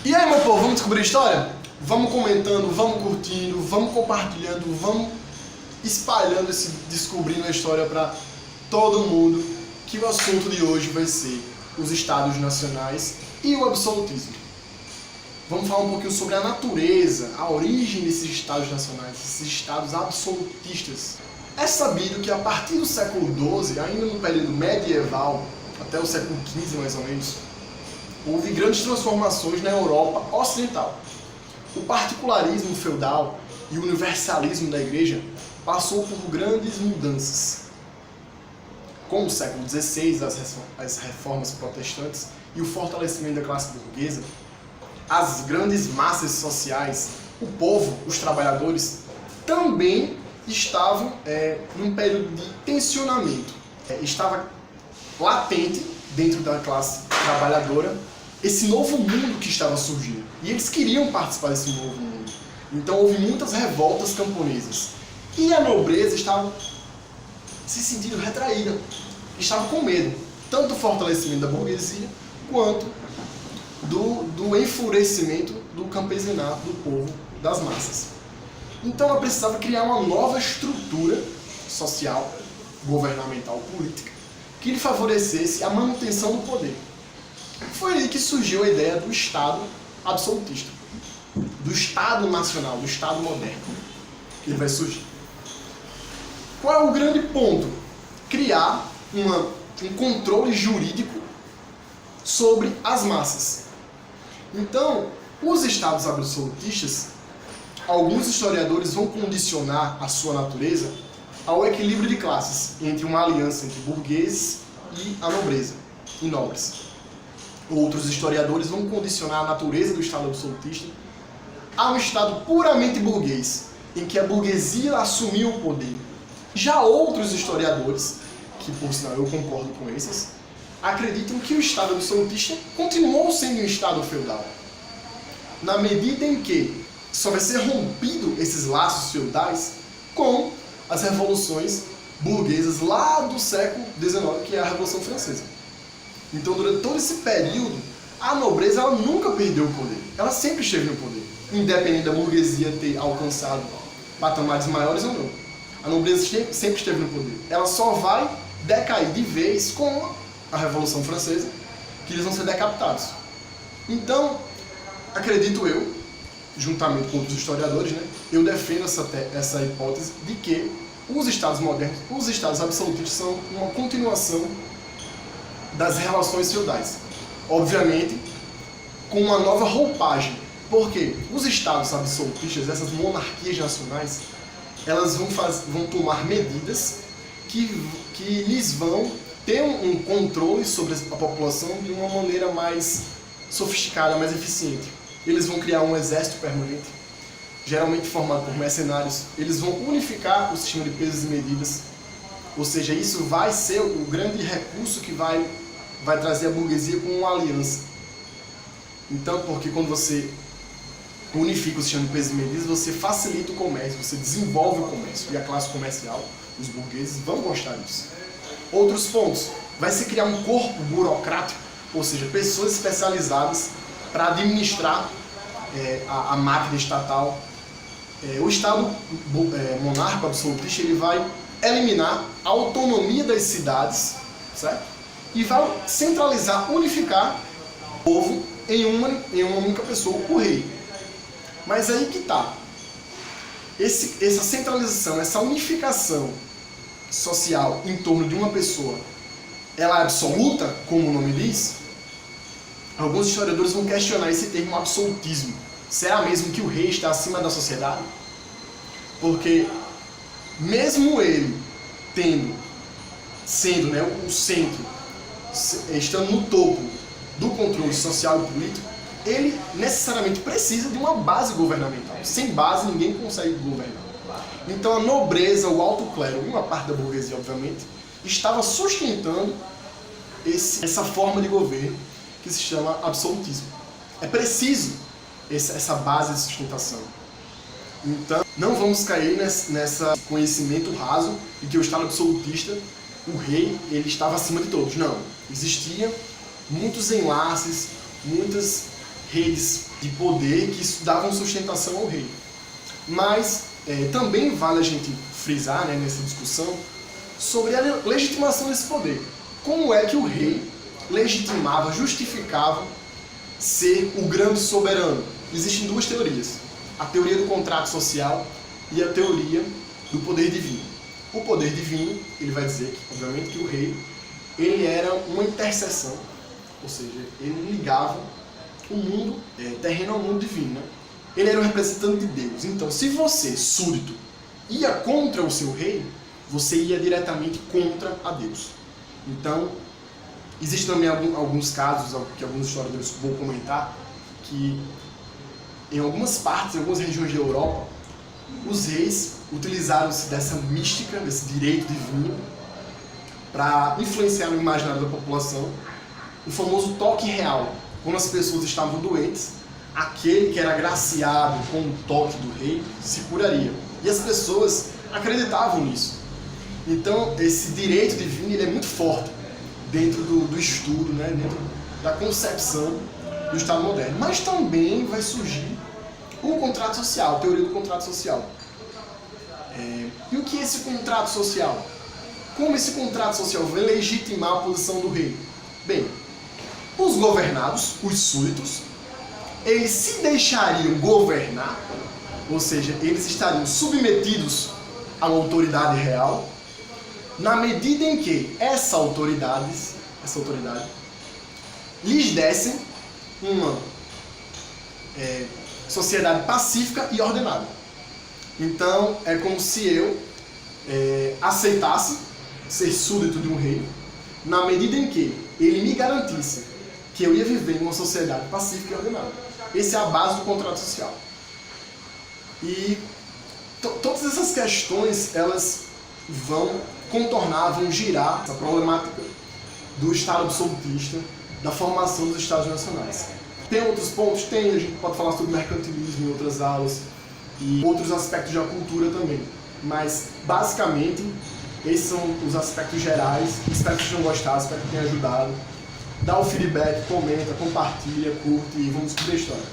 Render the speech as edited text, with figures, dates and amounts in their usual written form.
E aí, meu povo, vamos descobrir a história? Vamos comentando, vamos curtindo, vamos compartilhando, vamos espalhando descobrindo a história para todo mundo, que o assunto de hoje vai ser os estados nacionais e o absolutismo. Vamos falar um pouquinho sobre a natureza, a origem desses estados nacionais, esses estados absolutistas. É sabido que a partir do século XII, ainda no período medieval, até o século XV mais ou menos, houve grandes transformações na Europa Ocidental. O particularismo feudal e o universalismo da Igreja passou por grandes mudanças. Com o século XVI, as reformas protestantes e o fortalecimento da classe burguesa, as grandes massas sociais, o povo, os trabalhadores, também estavam num período de tensionamento. Estava latente dentro da classe trabalhadora esse novo mundo que estava surgindo. E eles queriam participar desse novo mundo. Então houve muitas revoltas camponesas. E a nobreza estava se sentindo retraída. Estava com medo, tanto do fortalecimento da burguesia, quanto do enfurecimento do campesinato, do povo, das massas. Então ela precisava criar uma nova estrutura social, governamental, política, que lhe favorecesse a manutenção do poder. Foi aí que surgiu a ideia do Estado absolutista, do Estado nacional, do Estado moderno, que ele vai surgir. Qual é o grande ponto? Criar um controle jurídico sobre as massas. Então, os Estados absolutistas, alguns historiadores vão condicionar a sua natureza ao equilíbrio de classes, entre uma aliança entre burgueses e a nobreza, e nobres. Outros historiadores vão condicionar a natureza do Estado absolutista a um Estado puramente burguês, em que a burguesia assumiu o poder. Já outros historiadores, que por sinal eu concordo com esses, acreditam que o Estado absolutista continuou sendo um Estado feudal, na medida em que só vai ser rompido esses laços feudais com as revoluções burguesas lá do século XIX, que é a Revolução Francesa. Então, durante todo esse período, a nobreza ela nunca perdeu o poder. Ela sempre esteve no poder, independente da burguesia ter alcançado patamares maiores ou não. A nobreza sempre esteve no poder. Ela só vai decair de vez com a Revolução Francesa, que eles vão ser decapitados. Então, acredito eu, juntamente com outros historiadores, eu defendo essa hipótese de que os estados modernos, os estados absolutistas, são uma continuação das relações feudais. Obviamente, com uma nova roupagem. Porque os estados absolutistas, essas monarquias nacionais, elas vão tomar medidas que lhes vão ter um controle sobre a população de uma maneira mais sofisticada, mais eficiente. Eles vão criar um exército permanente, geralmente formado por mercenários. Eles vão unificar o sistema de pesos e medidas. Ou seja, isso vai ser o grande recurso que vai trazer a burguesia com uma aliança. Então, porque quando você unifica o sistema de pesos e medidas, você facilita o comércio, você desenvolve o comércio. E a classe comercial, os burgueses, vão gostar disso. Outros pontos. Vai se criar um corpo burocrático, ou seja, pessoas especializadas para administrar a máquina estatal. O Estado monarca absolutista ele vai eliminar a autonomia das cidades, certo? E vai centralizar, unificar o povo em uma única pessoa, o rei. Mas aí que está. Essa centralização, essa unificação social em torno de uma pessoa, ela é absoluta, como o nome diz? Alguns historiadores vão questionar esse termo absolutismo. Será mesmo que o rei está acima da sociedade? Porque mesmo ele sendo o centro, estando no topo do controle social e político, ele necessariamente precisa de uma base governamental. Sem base ninguém consegue governar. Então a nobreza, o alto clero, uma parte da burguesia obviamente, estava sustentando essa forma de governo que se chama absolutismo. É preciso essa base de sustentação. Então, não vamos cair nesse conhecimento raso de que o Estado absolutista, o rei, ele estava acima de todos. Não. Existiam muitos enlaces, muitas redes de poder que davam sustentação ao rei. Mas também vale a gente frisar, né, nessa discussão sobre a legitimação desse poder. Como é que o rei legitimava, justificava ser o grande soberano? Existem duas teorias: a teoria do contrato social e a teoria do poder divino. O poder divino, ele vai dizer que, obviamente, que o rei ele era uma interseção, ou seja, ele ligava o mundo terreno ao mundo divino, né? Ele era um representante de Deus. Então, se você, súdito, ia contra o seu rei, você ia diretamente contra a Deus. Então, existem também alguns casos que alguns historiadores vão comentar, que em algumas partes, em algumas regiões da Europa, os reis utilizaram-se dessa mística, desse direito divino, para influenciar no imaginário da população o famoso toque real. Quando as pessoas estavam doentes, aquele que era agraciado com o toque do rei se curaria. E as pessoas acreditavam nisso. Então, esse direito divino ele é muito forte dentro do estudo, né? Dentro da concepção do Estado moderno. Mas também vai surgir o contrato social, a teoria do contrato social. E o que é esse contrato social? Como esse contrato social vai legitimar a posição do rei? Bem, os governados, os súditos, eles se deixariam governar, ou seja, eles estariam submetidos à autoridade real, na medida em que essa autoridade lhes dessem uma sociedade pacífica e ordenada. Então, é como se eu aceitasse ser súdito de um rei, na medida em que ele me garantisse que eu ia viver em uma sociedade pacífica e ordenada. Essa é a base do contrato social. E todas essas questões, elas vão contornar, vão girar essa problemática do Estado absolutista, da formação dos Estados nacionais. Tem outros pontos? Tem, a gente pode falar sobre mercantilismo em outras aulas e outros aspectos da cultura também. Mas, basicamente, esses são os aspectos gerais. Espero que vocês tenham gostado, espero que tenha ajudado. Dá o feedback, comenta, compartilha, curte e vamos descobrir a história.